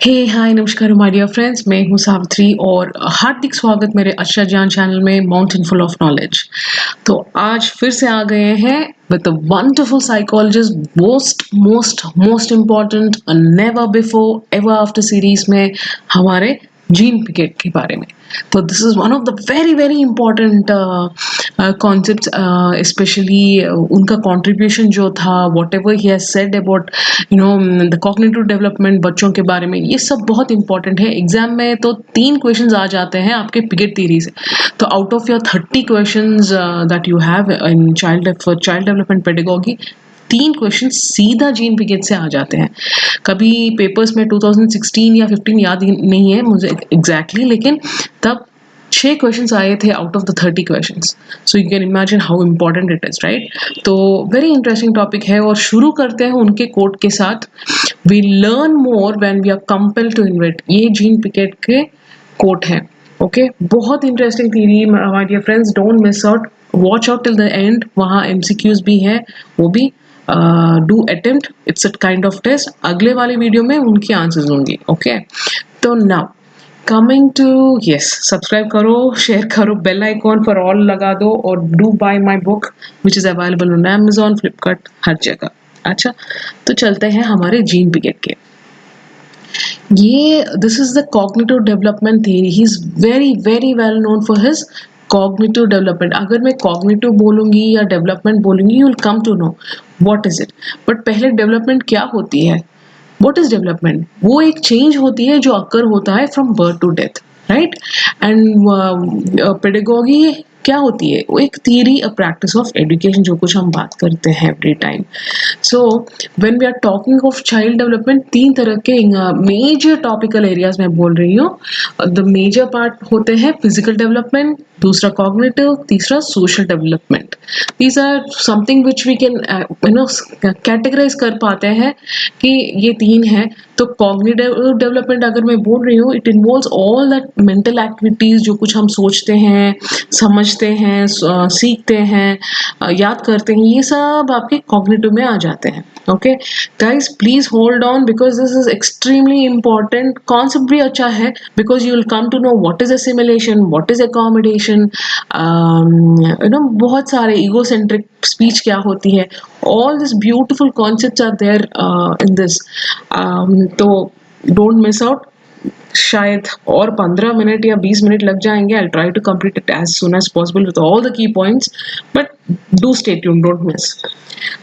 हे हाय नमस्कार my dear friends, मैं हूँ सावित्री और हार्दिक स्वागत मेरे अच्छा ज्ञान चैनल में माउंटेन फुल ऑफ नॉलेज। तो आज फिर से आ गए हैं with a wonderful psychologist, most most most important never before ever after series में हमारे जीन पिकेट के बारे में। तो this is one of the very very important concept, specially उनका कंट्रीब्यूशन जो था, what ever he has said about the cognitive development बच्चों के बारे में, ये सब बहुत इंपॉर्टेंट है। एग्जाम में तो 3 क्वेश्चंस आ जाते हैं आपके पिकेट थ्योरी से। तो out of your 30 questions that you have in child development pedagogy, 3 question सीधा जीन पिकेट से आ जाते हैं। कभी पेपर्स में 2016 या 15 याद नहीं है मुझे एग्जैक्टली, लेकिन तब 6 क्वेश्चंस आए थे out of the 30 questions. So you can imagine how important it is, right? तो वेरी इंटरेस्टिंग टॉपिक है और शुरू करते हैं उनके कोट के साथ। We learn more when we are compelled to invent. ये जीन पिकेट के कोट है। ओके, बहुत interesting theory my dear friends, don't miss out, watch out till the end. वहाँ एमसीक्यूज भी है, वो भी do attempt, it's a kind of test. अगले वाले वीडियो में उनके आंसर्स होंगे। ओके, तो now coming to, yes, subscribe करो, शेयर करो, बेल आइकॉन फॉर ऑल लगा दो और do buy my book which is available on Amazon, Flipkart, हर जगह। अच्छा, तो चलते हैं हमारे जीन पिकेट के। ये this is the cognitive development theory. He is very very well known for his cognitive development. अगर मैं कॉग्निटिव बोलूंगी या डेवलपमेंट बोलूंगी, you will come to know what is it. But पहले डेवलपमेंट क्या होती है? What is development? वो एक चेंज होती है जो अकर होता है from birth to death, right? And pedagogy क्या होती है? वो एक theory, a practice of education, जो कुछ हम बात करते हैं every time. So when we are talking of child development, 3 तरह के मेजर टॉपिकल एरियाज में बोल रही हूँ। द मेजर पार्ट होते हैं फिजिकल डेवलपमेंट, दूसरा कॉग्निटिव, तीसरा social development. These are something which we can categorise कर पाते हैं कि ये 3 है। तो कॉग्निटिव डेवलपमेंट अगर मैं बोल रही हूँ, it involves all that mental activities, जो कुछ हम सोचते हैं, समझते हैं, सीखते हैं, याद करते हैं, ये सब आपके कॉग्निटिव में आ जाते हैं। Okay guys, please hold on because this is extremely important. Concept भी अच्छा है because you will come to know what is assimilation, what is accommodation, बहुत सारे ईगोसेंट्रिक स्पीच क्या होती है, all these beautiful concepts are there in this. तो don't miss out. शायद और 15 मिनट या 20 मिनट लग जाएंगे। I'll try to complete it as soon as possible with all the key points, but do stay tuned, don't miss.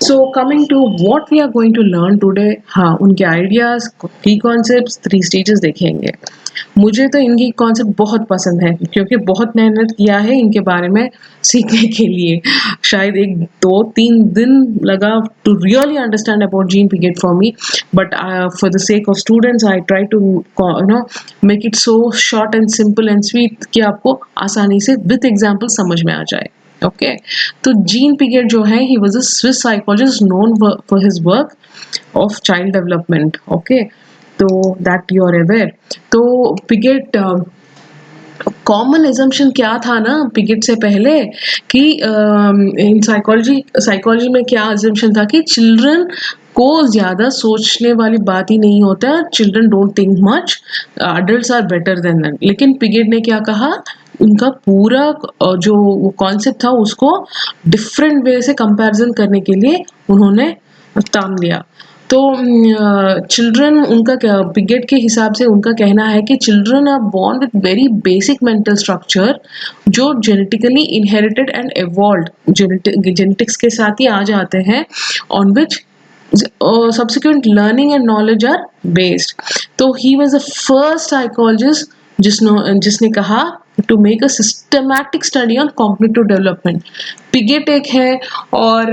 So coming to what we are going to learn today, हाँ, उनके ideas, की concepts, 3 stages देखेंगे। मुझे तो इनकी concept बहुत पसंद है क्योंकि बहुत मेहनत किया है इनके बारे में सीखने के लिए। शायद 1-2-3 दिन लगा to really understand about Jean Piaget for me, but for the sake of students I try to make it so short and simple and sweet कि आपको आसानी से विद एग्जाम्पल समझ में आ जाए। ओके, तो जीन पिकेट जो है, he was a Swiss psychologist known for his work of child development. Okay, तो दैट यू आर अवेयर। तो पिकेट कॉमन एजम्पशन क्या था ना पिकेट से पहले, कि इन साइकोलॉजी में क्या एजम्पशन था कि चिल्ड्रन को ज्यादा सोचने वाली बात ही नहीं होता, children don't think much, adults are better than them. लेकिन पिकेट ने क्या कहा, उनका पूरा जो कॉन्सेप्ट था उसको डिफरेंट वे से कंपैरिजन करने के लिए उन्होंने काम लिया। तो चिल्ड्रन, उनका पिगेट के हिसाब से उनका कहना है कि children are born with very basic mental structure, जो genetically inherited and evolved, genetics के साथ ही आ जाते हैं, on which subsequent learning and knowledge are based. तो he was the first psychologist जिसने कहा to make a systematic study on cognitive development. Piaget एक है और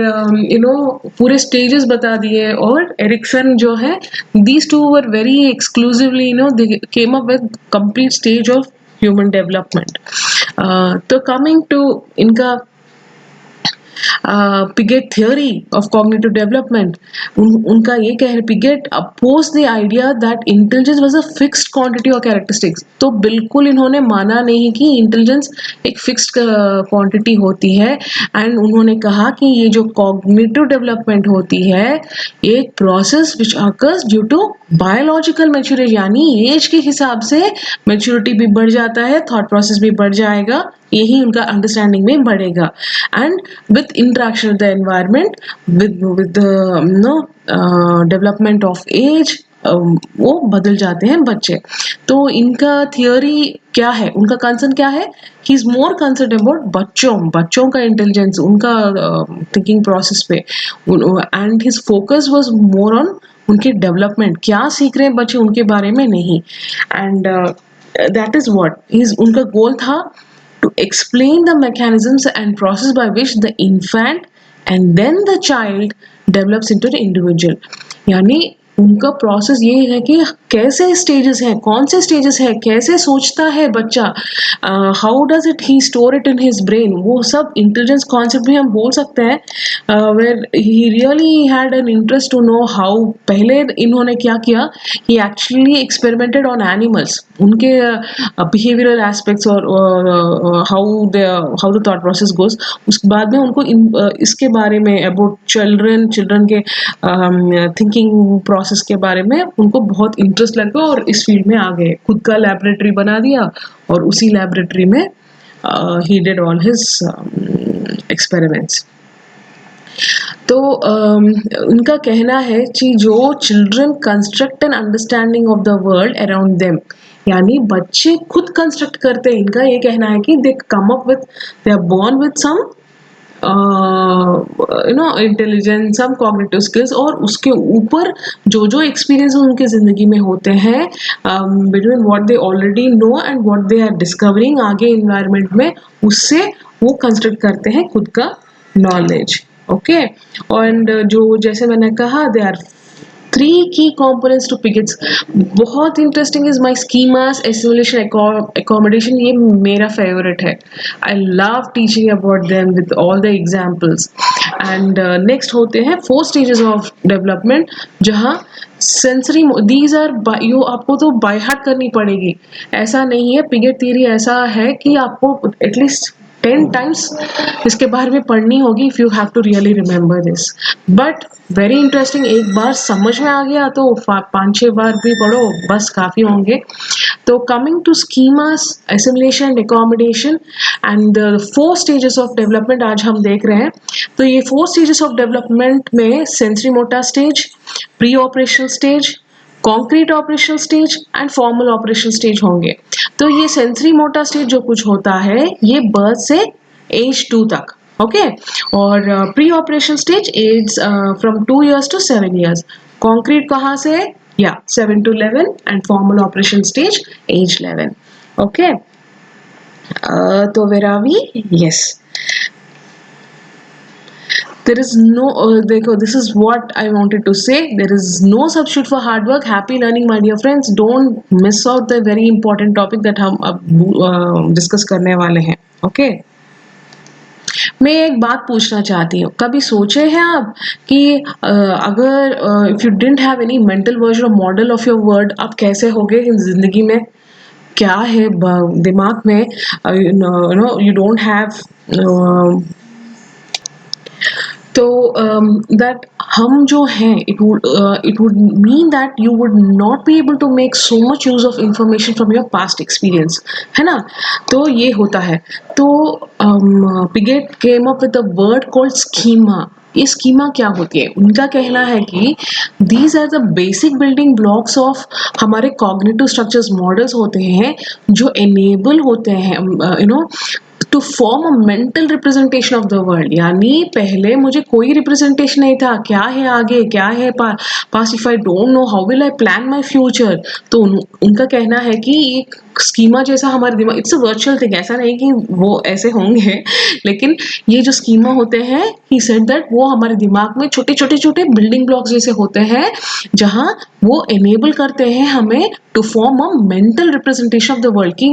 पूरे स्टेजेस बता दिए, और एरिक्सन जो है, these two were very exclusively they came up with complete stage of human development. तो कमिंग टू इनका Piaget theory of cognitive development, उनका ये कह रहे, Piaget opposed the idea that intelligence was a fixed quantity और characteristics. तो बिल्कुल इन्होंने माना नहीं कि इंटेलिजेंस एक फिक्स्ड क्वांटिटी होती है, एंड उन्होंने कहा कि ये जो कॉग्निटिव डेवलपमेंट होती है, एक process which occurs due to biological maturity यानी एज के हिसाब से मैच्योरिटी भी बढ़ जाता है, थॉट प्रोसेस भी बढ़ जाएगा, यही उनका अंडरस्टैंडिंग में बढ़ेगा। And with interaction with the environment, with no development of age, वो बदल जाते हैं बच्चे। तो इनका थियोरी क्या है, उनका कंसर्न क्या है, he is more concern about बच्चों का इंटेलिजेंस, उनका थिंकिंग प्रोसेस पे, and his focus was more on उनके डेवलपमेंट, क्या सीख रहे हैं बच्चे उनके बारे में नहीं। And that is what is उनका गोल था, to explain the mechanisms and process by which the infant and then the child develops into the individual। यानी उनका प्रोसेस ये है कि कैसे स्टेजेस हैं, कौन से स्टेजेस है, कैसे सोचता है बच्चा, how does it he store it in his brain, वो सब इंटेलिजेंस कॉन्सेप्ट भी हम बोल सकते हैं। Where he really had an interest to know how, पहले इन्होंने क्या किया, he actually experimented on animals, उनके बिहेवियरल एस्पेक्ट्स और how the thought process goes. उसके बाद में उनको इसके बारे में अबाउट चिल्ड्रन के थिंकिंग प्रोसेस के बारे में उनको बहुत इंटरेस्ट लगा और इस फील्ड में आ गए, खुद का लैबोरेटरी बना दिया और उसी लैबोरेटरी में he did all his experiments. तो उनका कहना है कि जो children construct an understanding of the world around them, यानी बच्चे खुद कंस्ट्रक्ट करते हैं, इनका ये कहना है कि they come up with, they are born with some intelligence, some cognitive skills, और उसके ऊपर जो जो एक्सपीरियंस उनके ज़िंदगी में होते हैं, between what they already know and what they are discovering आगे इन्वायरमेंट में, उससे वो कंस्ट्रक्ट करते हैं खुद का नॉलेज। ओके, एंड जो जैसे मैंने कहा, they are 3 key components to Pickett's। बहुत interesting is my schemas assimilation accommodation, ये मेरा फेवरेट है। I love teaching about them with all the examples. And next होते हैं 4 stages ऑफ डेवलपमेंट, जहाँ सेंसरी, दीज आर यू, आपको तो by heart करनी पड़ेगी, ऐसा नहीं है। पिगेट थियरी ऐसा है कि आपको एटलीस्ट 10 times इसके बारे में पढ़नी होगी, if you have to really remember this. But very interesting, एक बार समझ में आ गया तो 5-6 बार भी पढ़ो, बस काफ़ी होंगे। तो coming to schemas, assimilation, accommodation and the 4 stages of development आज हम देख रहे हैं। तो ये 4 stages ऑफ डेवलपमेंट में sensory motor stage, pre operational stage, concrete operational stage and formal operational stage होंगे। तो ये सेंसरी मोटर स्टेज जो कुछ होता है, ये बर्थ से एज 2 तक, ओके। और pre operational stage age from 2 years to 7 years। Concrete कहाँ से, या 7 to 11, and formal operation stage age 11, okay. तो where are we, yes, there is no देखो, this is what I wanted to say, there is no substitute for hard work। happy learning my dear friends, don't miss out the very important topic that हम अब discuss करने वाले हैं, okay. मैं एक बात पूछना चाहती हूँ, कभी सोचे हैं आप कि अगर if you didn't have any mental version और मॉडल ऑफ योर वर्ड, आप कैसे होगे जिंदगी में, क्या है दिमाग में, यू डोंट हैव, तो दैट हम जो हैं, it would mean that you would not be able to make so much use of information from your past experience, है ना। तो ये होता है। तो Piaget came up with a word called schema. ये स्कीमा क्या होती है, उनका कहना है कि these are the basic building blocks of हमारे कॉग्निटिव स्ट्रक्चर्स, मॉडल्स होते हैं जो एनेबल होते हैं to form a mental representation of the world. यानी पहले मुझे कोई रिप्रेजेंटेशन नहीं था, क्या है आगे, क्या है past, if I don't know how will I plan my future. तो उनका कहना है कि एक स्कीमा जैसा हमारे दिमाग, इट्स अ वर्चुअल थिंग, ऐसा नहीं कि वो ऐसे होंगे, लेकिन ये जो स्कीमा होते हैं, ही सेड दैट वो हमारे दिमाग में छोटे छोटे छोटे बिल्डिंग ब्लॉक्स जैसे होते हैं, जहाँ वो एनेबल करते हैं हमें to form a mental representation of the world की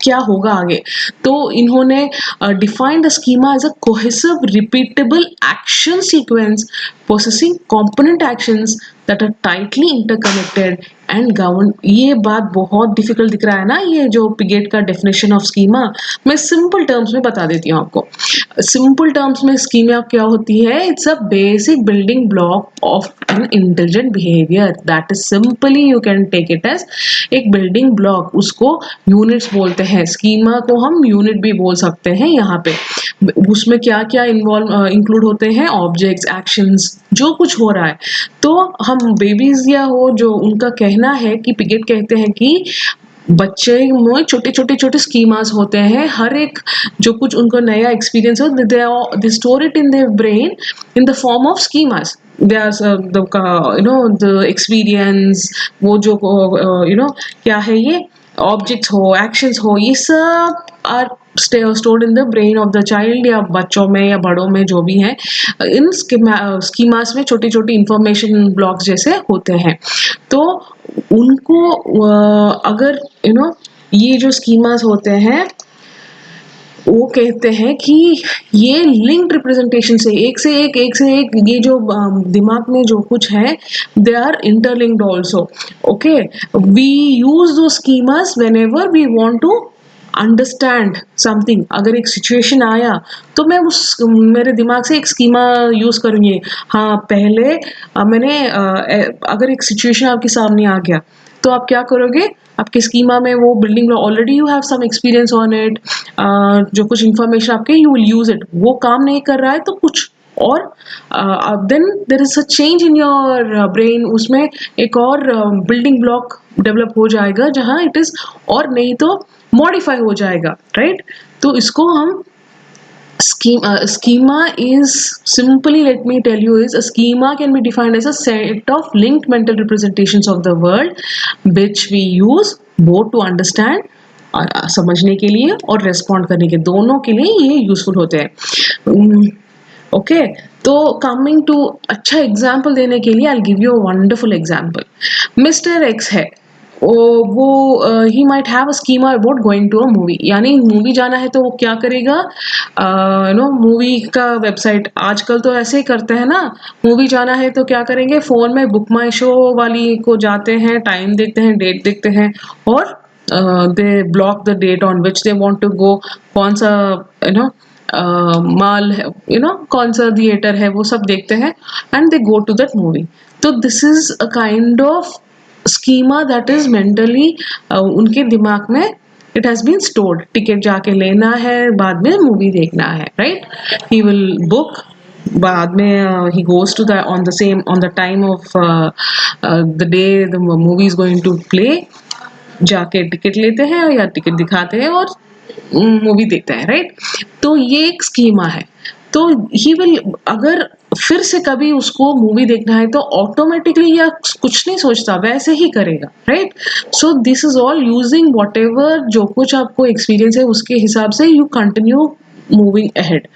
क्या होगा आगे। तो इन्होंने defined the schema as a cohesive repeatable action sequence possessing component actions that are tightly interconnected and govern, ये बात बहुत डिफिकल्ट दिख रहा है ना, ये जो पिगेट का डेफिनेशन ऑफ स्कीमा, मैं सिंपल टर्म्स में बता देती हूँ आपको। सिंपल टर्म्स में स्कीमा क्या होती है? It's a basic building block of an intelligent behaviour, that is simply you can take it as एक बिल्डिंग ब्लॉक, उसको यूनिट्स बोलते हैं। स्कीमा को हम यूनिट भी बोल सकते हैं। यहाँ पे उसमें क्या क्या इंक्लूड होते हैं? ऑब्जेक्ट्स, एक्शंस, जो कुछ हो रहा है। तो हम बेबीज या हो जो, उनका कहना है कि पिगेट कहते हैं कि बच्चे में छोटे छोटे छोटे स्कीमास होते हैं। हर एक जो कुछ उनको नया एक्सपीरियंस हो, they store it in their brain in the form of schemas. They are the experience, वो जो क्या है, ये ऑब्जेक्ट्स हो, एक्शंस हो, ये सब are stored in the brain of the child, या बच्चों में या बड़ों में जो भी हैं। इन स्कीमास में छोटी छोटी इंफॉर्मेशन ब्लॉक्स जैसे होते हैं। तो उनको अगर ये जो स्कीमास होते हैं, वो कहते हैं कि ये लिंक्ड रिप्रेजेंटेशन से एक से एक ये जो दिमाग में जो कुछ है, they are interlinked also. Okay, we use those schemas whenever we want to understand something. अगर एक सिचुएशन आया तो मैं मेरे दिमाग से एक स्कीमा यूज करूंगी। हाँ, पहले अगर एक सिचुएशन आपके सामने आ गया तो आप क्या करोगे? आपके स्कीमा में वो building already you have some experience on it, जो कुछ इंफॉर्मेशन आपके, यू विल यूज इट। वो काम नहीं कर रहा है तो कुछ और, then there is a change in your brain, उसमें एक और बिल्डिंग ब्लॉक डेवलप हो जाएगा जहां इट इज, और नहीं तो मॉडिफाई हो जाएगा, राइट? तो इसको हम schema is simply, let me tell you, is a schema can be defined as a set of linked mental representations of the world which we use both to understand, समझने के लिए और respond करने के, दोनों के लिए ये यूजफुल होते हैं। ओके, तो कमिंग टू अच्छा एग्जाम्पल देने के लिए, I give you a wonderful example. Mister X है, वो he might have a schema about going to a movie, यानी मूवी जाना है तो वो क्या करेगा? मूवी का वेबसाइट, आजकल तो ऐसे ही करते हैं ना, मूवी जाना है तो क्या करेंगे? फोन में बुक माई शो वाली को जाते हैं, टाइम देखते हैं, डेट देखते हैं, और they block the date on which they want to go. कौन सा माल है, कौन सा थिएटर है, वो सब देखते हैं, and they go to that movie. तो this is a kind of schema that is mentally उनके दिमाग में it has been stored. Ticket जाके लेना है, बाद में मूवी देखना है, राइट? ही विल बुक, बाद में he goes to the on the time of the day the movie is going to play, जाके टिकट लेते हैं या टिकट दिखाते हैं और मूवी देखते हैं, राइट? तो ये एक स्कीमा है। तो ही विल, अगर फिर से कभी उसको मूवी देखना है तो ऑटोमेटिकली, या कुछ नहीं सोचता, वैसे ही करेगा, right? So this is all using what ever जो कुछ आपको एक्सपीरियंस है उसके हिसाब से you continue moving ahead.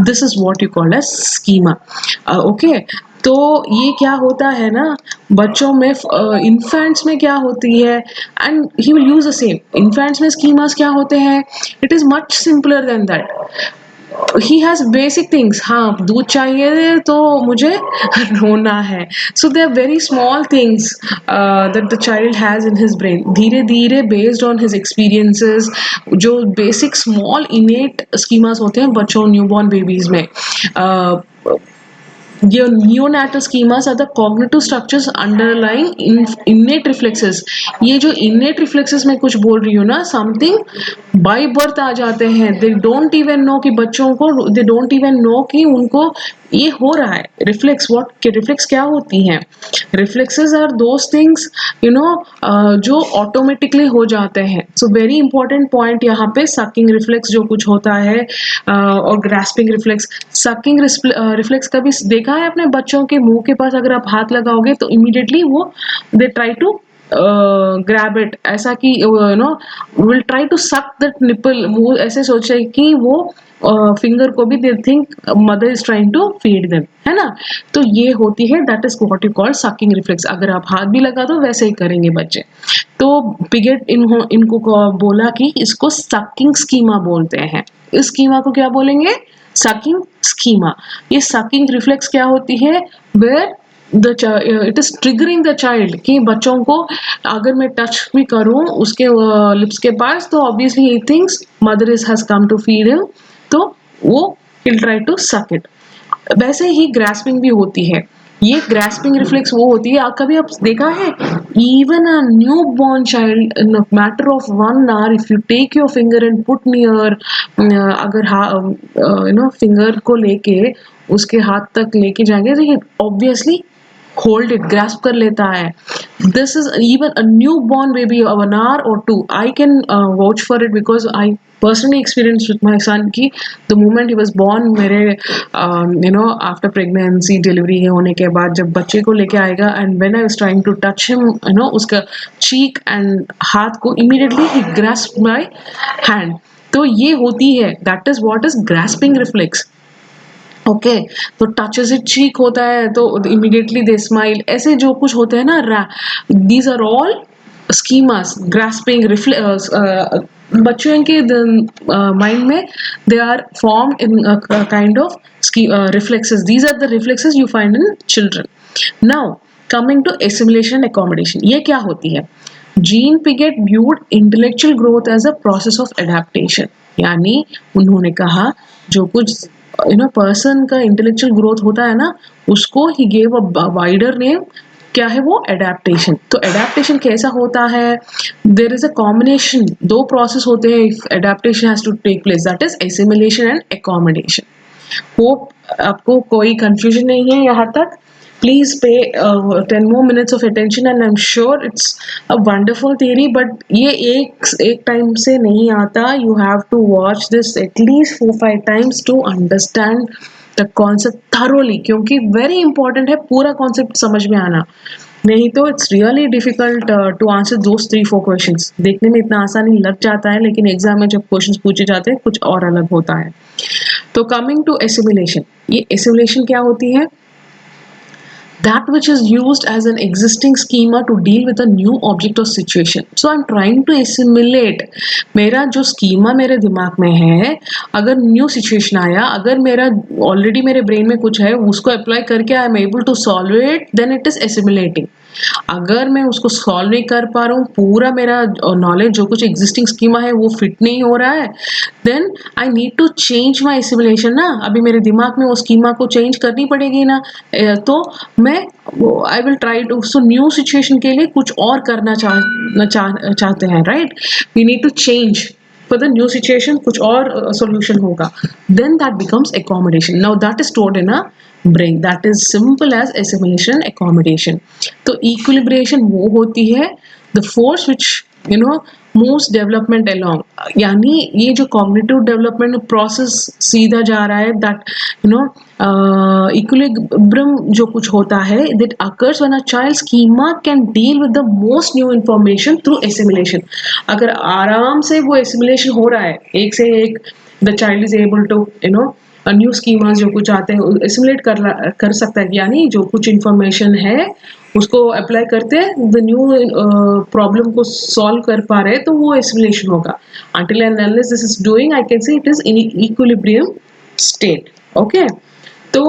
This is what you call as schema. Okay, तो ये क्या होता है ना, बच्चों में इन्फेंट्स में क्या होती है, and he will use the same. Infants में स्कीमास क्या होते हैं? It is much simpler than that. He has basic things, हाँ दूध चाहिए तो मुझे रोना है। So they are very small things that the child has in his brain. धीरे धीरे बेस्ड ऑन हिज एक्सपीरियंसेस, जो बेसिक स्मॉल इनेट स्कीमास होते हैं बच्चों, न्यूबॉर्न बेबीज में, your neonatal schemas are the cognitive structures underlying innate reflexes. ये जो innate reflexes मैं कुछ बोल रही हूँ ना, something by birth आ जाते हैं। they don't even know कि बच्चों को, they don't even know कि उनको ये हो रहा है। रिफ्लेक्स, रिफ्लेक्स क्या होती हैं? रिफ्लेक्सेस आर दोज थिंग्स जो ऑटोमेटिकली हो जाते हैं। सो वेरी इंपॉर्टेंट पॉइंट यहाँ पे, सकिंग रिफ्लेक्स जो कुछ होता है, और ग्रास्पिंग रिफ्लेक्स। सकिंग रिफ्लेक्स कभी देखा है अपने बच्चों के मुंह के पास? अगर आप हाथ लगाओगे तो इमीडिएटली वो they try to grab it, ऐसा कि will try to suck that nipple. वो ऐसे सोचे कि वो फिंगर को भी they think mother is trying to feed them, है ना? तो ये होती है, that is what you call sucking reflex. अगर आप हाथ भी लगा दो वैसे ही करेंगे बच्चे। तो पिगेट इनको बोला कि इसको सकिंग स्कीमा बोलते हैं। इस स्कीमा को क्या बोलेंगे? Sucking schema. ये सकिंग रिफ्लेक्स क्या होती है? Where it is triggering the child कि बच्चों को अगर मैं टच भी करूं उसके लिप्स के पास तो obviously he thinks mother is has come to feed him, तो वो will try to suck it. वैसे ही ग्रास्पिंग भी होती है। ये ग्रास्पिंग रिफ्लेक्स वो होती है, कभी आप देखा है even a newborn child in matter of 1 hour if you take your finger and put near, अगर फिंगर को लेके उसके हाथ तक लेके जाएंगे तो ये ऑब्वियसली होल्ड इट, ग्रास्प कर लेता है। This is even a new born baby 1 hour or 2, I can watch for it because I personally experienced with my son कि the moment he was born, मेरे after pregnancy delivery होने के बाद जब बच्चे को लेके आएगा and when I was trying to touch him, उसका cheek and हाथ को immediately he grasped my hand। तो ये होती है, that is what is grasping reflex। Okay तो टचेस इट चीक होता है तो इमीडिएटली दे स्माइल, ऐसे जो कुछ होते हैं ना, these are all schemas grasping reflex. बच्चों के माइंड में they are form in kind of reflexes, these are the reflexes you find in children. Now coming to assimilation accommodation, ये क्या होती है? Jean Piaget viewed intellectual growth as a process of adaptation, यानी उन्होंने कहा जो कुछ पर्सन का इंटेलेक्चुअल ग्रोथ होता है ना, उसको he gave a wider name, क्या है वो? एडेप्टेशन। तो एडेप्टेशन कैसा होता है? देयर इज अ कॉम्बिनेशन, दो प्रोसेस होते हैं if adaptation has to take place, that is assimilation and accommodation. Hope आपको कोई कंफ्यूजन नहीं है यहाँ तक। Please pay 10 more minutes of attention and I'm sure it's a wonderful theory, but ये एक टाइम से नहीं आता, you have to watch this at least 4-5 times to understand the concept thoroughly, क्योंकि very important है पूरा concept समझ में आना, नहीं तो it's really difficult to answer those 3-4 questions। देखने में इतना आसानी लग जाता है लेकिन एग्जाम में जब क्वेश्चंस पूछे जाते हैं कुछ और अलग होता है। तो कमिंग टू एसिमुलेशन, ये एसिमुलेशन क्या होती है? That which is used as an existing schema to deal with a new object or situation. So I'm trying to assimilate, मेरा जो schema मेरे दिमाग में है, अगर new situation आया, अगर मेरा already मेरे brain में कुछ है उसको apply करके I am able to solve it, then it is assimilating। अगर मैं उसको सॉल्व नहीं कर पा रहा हूँ, पूरा मेरा नॉलेज जो कुछ एग्जिस्टिंग स्कीमा है वो फिट नहीं हो रहा है, then I need to change my assimilation ना। अभी मेरे दिमाग में वो स्कीमा को चेंज करनी पड़ेगी ना, तो मैं I will try to, so new situation के लिए कुछ और करना चाहते हैं, right? We need to change for the new situation, कुछ और solution होगा, then that becomes accommodation। Now that is stored in a brain, that is simple as assimilation accommodation। तो equilibration वो होती है the force which moves development along, यानी ये जो cognitive development process सीधा जा रहा है, that equilibrium जो कुछ होता है, that occurs when a child's schema can deal with the most new information through assimilation। अगर आराम से वो assimilation हो रहा है, एक से एक the child is able to new schemas जो कुछ आते हैं एसिमुलेट कर सकता है, यानी जो कुछ इंफॉर्मेशन है उसको अप्लाई करते हैं, द न्यू प्रॉब्लम को सॉल्व कर पा रहे हैं, तो वो एसिमुलेशन होगा। until and unless this is doing, I can say it is in equilibrium state। Okay तो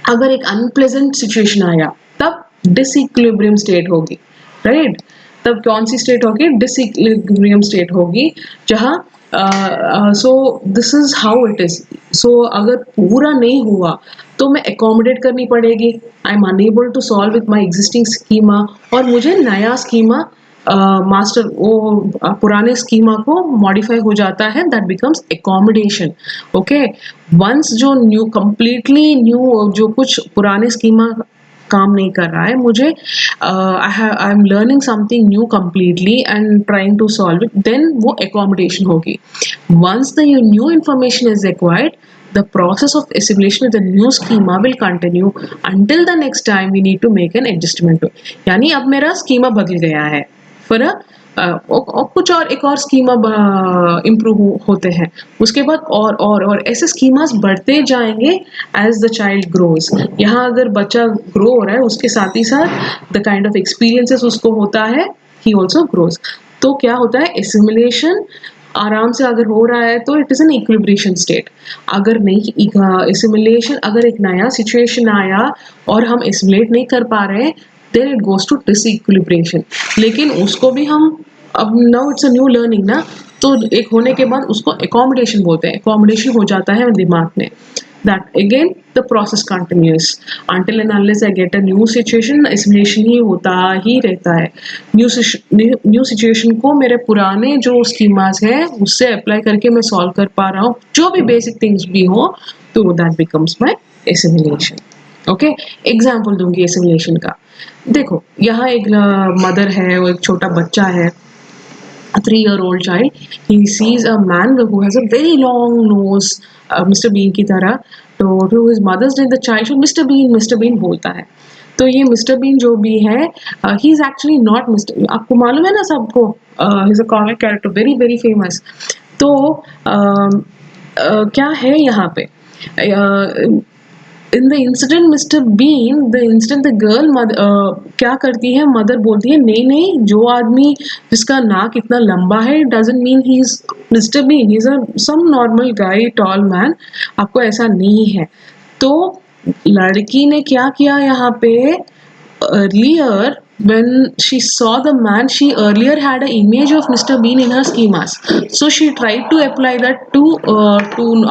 अगर एक अनप्लेजेंट सिचुएशन आया तब डिसइक्विलिब्रियम स्टेट होगी, राइट? तब कौन सी स्टेट होगी? डिसइक्विलिब्रियम स्टेट होगी, जहाँ so this is how it is. So अगर पूरा नहीं हुआ तो मैं एकोमोडेट करनी पड़ेगी, I am unable to solve with my existing schema, और मुझे नया स्कीमा मास्टर वो पुराने स्कीमा को मॉडिफाई हो जाता है, that becomes accommodation. Okay once जो न्यू कंप्लीटली न्यू जो कुछ पुराने स्कीमा काम नहीं कर रहा है, मुझे I am learning something new completely and trying to solve it, then वो एकोमोडेशन होगी। Once the new information is acquired, the process of assimilation with the new schema will continue until the next time we need to make an adjustment to। यानी अब मेरा schema बदल गया है, फिर कुछ और एक और स्कीमा इम्प्रूव होते हैं, उसके बाद और ऐसे स्कीमास बढ़ते जाएंगे एज द चाइल्ड ग्रोज। यहाँ अगर बच्चा ग्रो हो रहा है उसके साथ ही साथ द काइंड ऑफ एक्सपीरियंसेस उसको होता है, ही ऑल्सो ग्रोज। तो क्या होता है? एसिमुलेशन आराम से अगर हो रहा है तो it is an equilibration state. अगर नहीं एसिमिलेशन, अगर एक नया सिचुएशन आया और हम एसिमिलेट नहीं कर पा रहे हैं, देन इट गोज़ टू डिसइक्विलिब्रेशन। लेकिन उसको भी हम, अब now it's a new learning ना, तो एक होने के बाद उसको अकोमोडेशन बोलते हैं, अकोमोडेशन हो जाता है दिमाग में। That again the process continues until and unless I get a new situation, assimilation ही होता ही रहता है। न्यू सिचुएशन को मेरे पुराने जो स्कीमास है उससे अप्लाई करके मैं सॉल्व कर पा रहा हूँ, जो भी बेसिक थिंग्स भी हो, तो that becomes my assimilation. Okay, example दूंगी एसिमिलेशन का। देखो यहाँ एक मदर है, वो एक छोटा बच्चा है, a 3-year-old child. He sees a man who has a very long nose, Mr. Bean की तरह। तो to his mother's day the child should Mr. Bean बोलता है। तो ये मिस्टर बीन जो भी है, he is actually not mister, आपको मालूम है ना सबको, he is a comic character, very very famous. तो क्या है यहाँ पे, in the incident mister Bean, the incident the girl क्या करती है, मदर बोलती है नहीं नहीं, जो आदमी जिसका नाक इतना लंबा है doesn't mean he is mister Bean, he is a some normal guy, tall man, आपको ऐसा नहीं है। तो लड़की ने क्या किया यहाँ पे, earlier when she saw the man, she earlier had an image of Mr. Bean in her schemas, so she tried to apply that to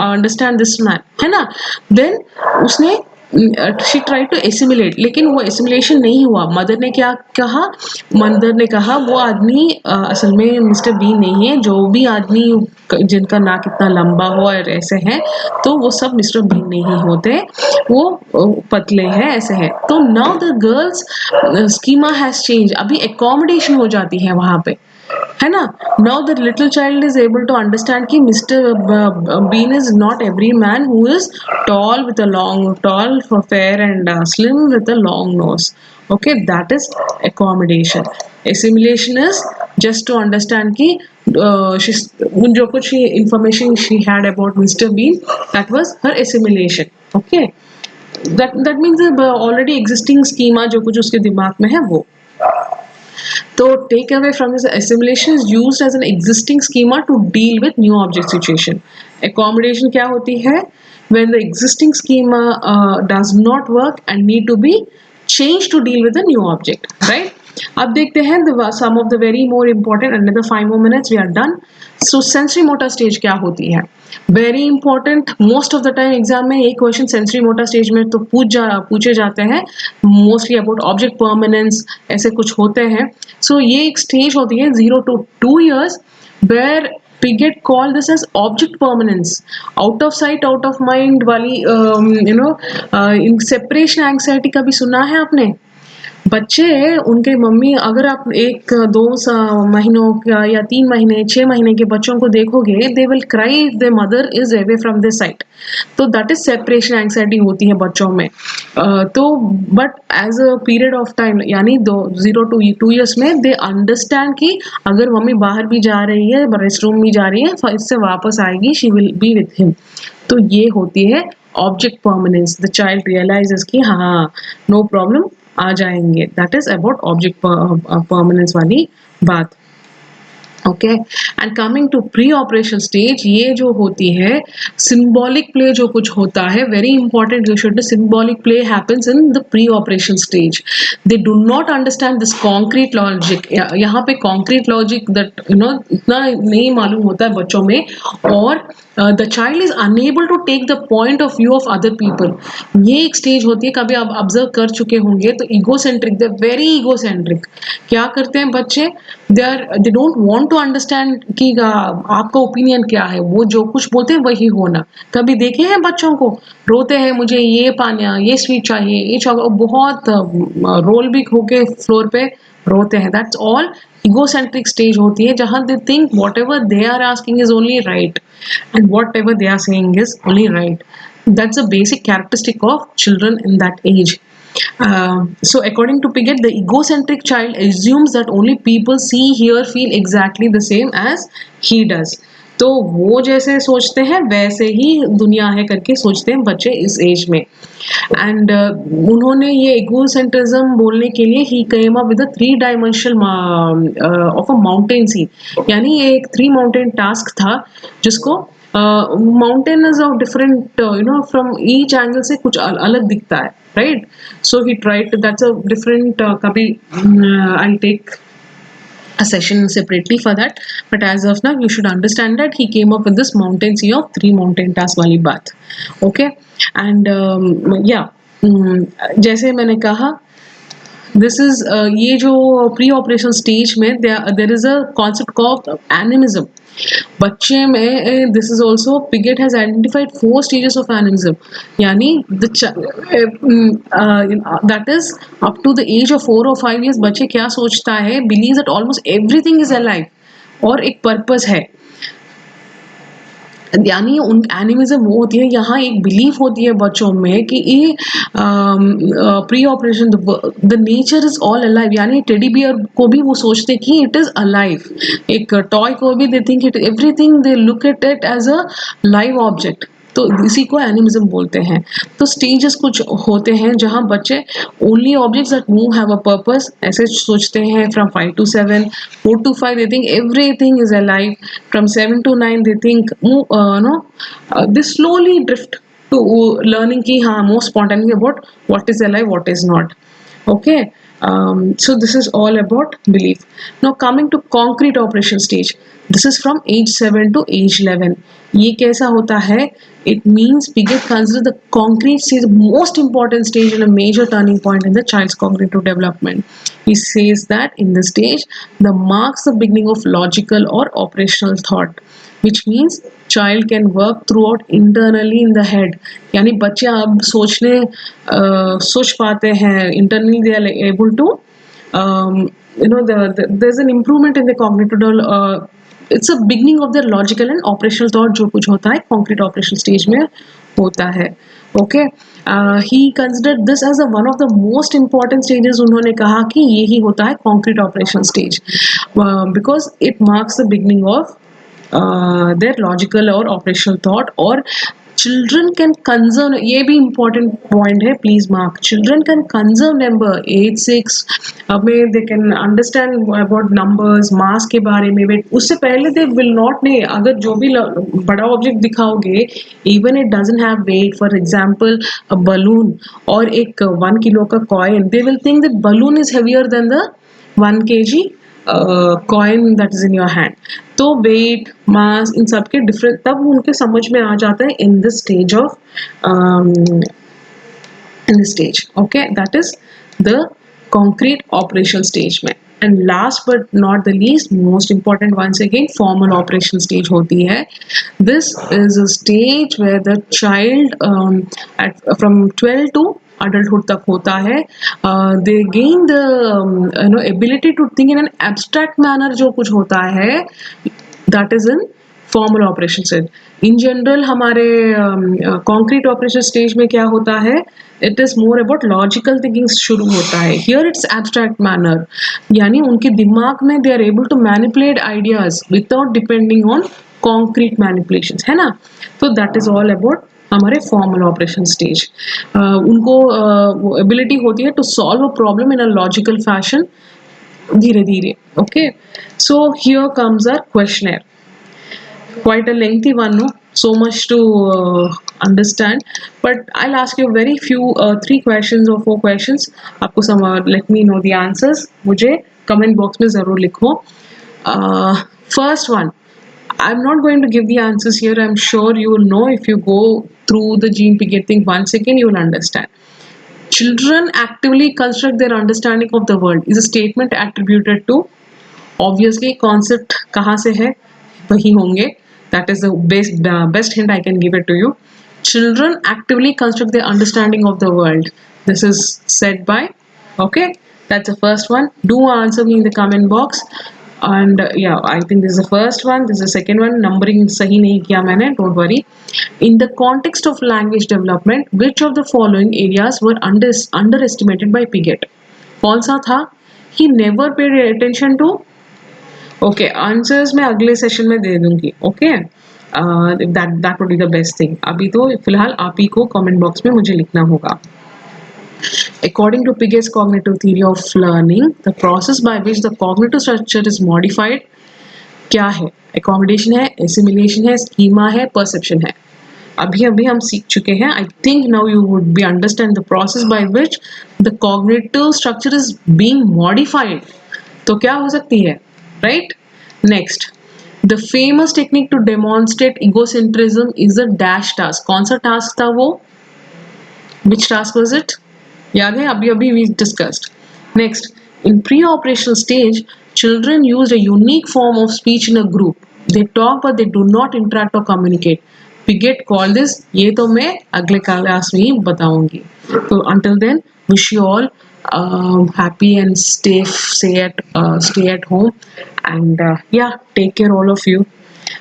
understand this man, है ना। then उसने शी ट्राई टू एसिमिलेट, लेकिन वो assimilation नहीं हुआ। Mother ने क्या कहा, मदर ने कहा वो आदमी असल में मिस्टर बी नहीं है, जो भी आदमी जिनका नाक इतना लंबा हो और ऐसे हैं, तो वो सब मिस्टर बी नहीं होते, वो पतले हैं, ऐसे हैं। तो now the girl's schema has change, अभी एकोमोडेशन हो जाती है वहां पे, है ना। Now the little child is able to understand कि Mr Bean is not every man who is tall with a long, tall fair and slim with a long nose. Okay, that is accommodation. Assimilation is just to understand कि जो कुछ information she had about Mr. Bean, that was her assimilation. Okay, that means the already existing schema जो कुछ उसके दिमाग में है वो। तो take away from this, assimilation is used as an existing schema to deal with new object situation. Accommodation क्या होती है, when the existing schema does not work and need to be changed to deal with a new object, right? अब देखते हैं some of the very more important, another 5 more minutes we are done. So sensory motor stage क्या होती है, very important. Most of the time exam में एक question sensory motor stage में तो पूछे जाते हैं, मोस्टली अबाउट ऑब्जेक्ट परमानेंस, ऐसे कुछ होते हैं। सो ये एक स्टेज होती है 0 to 2 years where we get call this as object permanence, out of sight out of mind वाली इन सेपरेशन एंग्जाइटी कभी सुना है आपने। बच्चे, उनके मम्मी, अगर आप 1-2 महीनों का या 3 महीने 6 महीने के बच्चों को देखोगे, they will cry if their mother is away from their side. तो दैट इज सेपरेशन एंग्जाइटी होती है बच्चों में। तो but as a period of time, यानी 0 to 2 years में दे अंडरस्टैंड कि अगर मम्मी बाहर भी जा रही है, रेस्ट रूम भी जा रही है, इससे वापस आएगी, she will be with him. तो ये होती है object permanence. The child realises कि हाँ, नो प्रॉब्लम, आ जाएंगे। That is about object permanence वाली बात। Okay, and coming to pre operation stage, ये जो होती है सिंबॉलिक प्ले जो कुछ होता है, very important, you should, symbolic play happens in the pre operation stage. They do not understand this concrete logic. यहाँ पे कॉन्क्रीट लॉजिक दैट इतना नहीं मालूम होता है बच्चों में, और the child is unable to take the point of view of other people. ये एक स्टेज होती है, कभी आप ऑब्जर्व कर चुके होंगे, तो ईगोसेंट्रिक, दे वेरी ईगोसेंट्रिक। क्या करते हैं बच्चे, they don't want to understand कि आपका ओपिनियन क्या है, वो जो कुछ बोलते हैं वही होना। कभी देखे हैं बच्चों को रोते हैं, मुझे ये पाना, ये स्वीट चाहिए, ये चॉकलेट, बहुत रोल भी होके फ्लोर पे रोते हैं। दैट्स ऑल egocentric stage होती है, जहां they think whatever they are asking is only right and whatever they are saying is only right. That's a basic characteristic of children in that age. So according to Piaget, the egocentric child assumes that only people see, hear, feel exactly the same as he does. तो वो जैसे सोचते हैं वैसे ही दुनिया है करके सोचते हैं बच्चे इस एज में। एंड उन्होंने ये egocentism बोलने के लिए he came up with 3 dimensional of a mountain scene, यानी ये एक 3 माउंटेन टास्क था जिसको mountain is of different from each angle से कुछ अलग दिखता है, right? So he tried, that's a different, कभी I take a session separately for that, but as of now you should understand that he came up with this mountain sea of 3 mountain task wali baat. Okay, and yeah, जैसे मैंने कहा, this is ये जो pre operation stage में there is a concept called animism बच्चे में। This is also Piaget has identified 4 stages of animism, यानी that is up to the age of 4 or 5 years बच्चे क्या सोचता है, believe that almost everything is alive और एक पर्पस है, यानी उन एनिमिज्म वो होती है, यहाँ एक बिलीफ होती है बच्चों में कि ये pre operation the nature is all alive, यानी टेडी बियर को भी वो सोचते कि इट इज अलाइव, एक टॉय को भी they think it everything, they look at it as a live object, तो इसी को एनिमिज्म बोलते हैं। तो स्टेजेस कुछ होते हैं जहाँ बच्चे only objects that move have a purpose ऐसे सोचते हैं। From 5 to 7, 4 to 5 they think everything is alive. From 7 to 9 they think no, they slowly drift to learning ki हाँ more spontaneity about what is alive, what is not. Okay, so this is all about belief. Now coming to concrete operation stage, this is from age 7 to age 11. ये कैसा होता है? It means we get consider the concrete stage the most important stage and a major turning point in the child's cognitive development. He says that in this stage the marks the beginning of logical or operational thought, which means child can work throughout internally in the head, यानी बच्चे अब सोच पाते हैं internally, they are able to there's an improvement in the cognitive it's a beginning of the logical and operational thought जो कुछ होता है concrete operation stage में होता है। Okay, he considered this as a one of the most important stages, उन्होंने कहा कि यही होता है concrete operation stage because it marks the beginning of their logical or operational thought, और children can conserve, ये भी important point है, please mark, children can conserve number 8 6 में, they can understand about numbers, mass के बारे में, but उससे पहले they will not know, अगर जो भी बड़ा object दिखाओगे even it doesn't have weight, for example a balloon और एक 1 kilo का coin, they will think that balloon is heavier than the 1 kg coin that is in your hand. तो wait, मास, इन सब के डिफरेंट तब उनके समझ में आ जाता है in this stage of in this stage. Okay, that is the concrete operation stage में। And last but not the least, most important once again formal operation stage होती है। This is a stage where the child from 12 to adulthood तक होता है। They gain the ability to think in an abstract manner, जो कुछ होता है that is in formal operation stage. In general हमारे कॉन्क्रीट ऑपरेशन स्टेज में क्या होता है, it is more about logical thinking शुरू होता है। हियर इट्स एब्स्ट्रैक्ट मैनर, यानी उनके दिमाग में they are able to manipulate ideas without depending on concrete manipulation, है ना। तो दैट इज ऑल अबाउट हमारे फॉर्मल ऑपरेशन स्टेज। उनको वो एबिलिटी होती है to solve a problem in a logical fashion धीरे धीरे। Okay, so here comes our questioner, quite a lengthy one, no, so much to understand, but I'll ask you very few 3 questions or 4 questions. आपको some let me know the answers, मुझे comment box में ज़रूर लिखो। First one, I'm not going to give the answers here, I'm sure you will know if you go through the gene picket thing once again, you will understand. Children actively construct their understanding of the world is a statement attributed to, obviously concept कहाँ से है वही होंगे, that is the best hint I can give it to you. Children actively construct their understanding of the world, this is said by, okay, that's the first one. Do answer me in the comment box. And yeah, I think this is the first one, this is the second one, numbering सही नहीं किया मैंने, don't worry. In the context of language development, which of the following areas were underestimated by Piaget? कौन सा था? He never paid attention to okay, answers मैं अगले session में दे दूंगी। Okay, that would be the best thing. अभी तो फिलहाल आप ही को कमेंट बॉक्स में मुझे लिखना होगा। According to Piaget's cognitive theory of learning, the process by which the cognitive structure is modified क्या है? Accommodation है, assimilation है, schema है, perception है। अभी अभी हम सीख चुके हैं। I think now you would be understand the process by which the cognitive structure is being modified. तो क्या हो सकती है? Right? Next, the famous technique to demonstrate egocentrism is the dash task. कौन सा task था वो? Which task was it? याद है? अभी अभी we discussed. Next, in pre-operational stage, children used a unique form of speech in a group. They talk but they do not interact or communicate. Piaget called this. ये तो मैं अगले class में ही बताऊंगी. So until then, wish you all happy and stay at home, and yeah, take care all of you.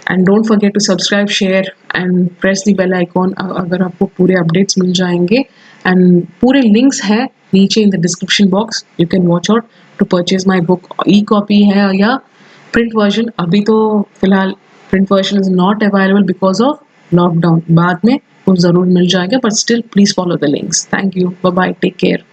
And don't forget to subscribe, share and press the bell icon अगर आपको पूरे updates मिल जाएंगे, and पूरे links है नीचे in the description box. You can watch out to purchase my book. E-copy है या print version. अभी तो फिलहाल print version is not available because of lockdown. बाद में वो ज़रूर मिल जाएगा, but still please follow the links. Thank you. Bye bye. Take care.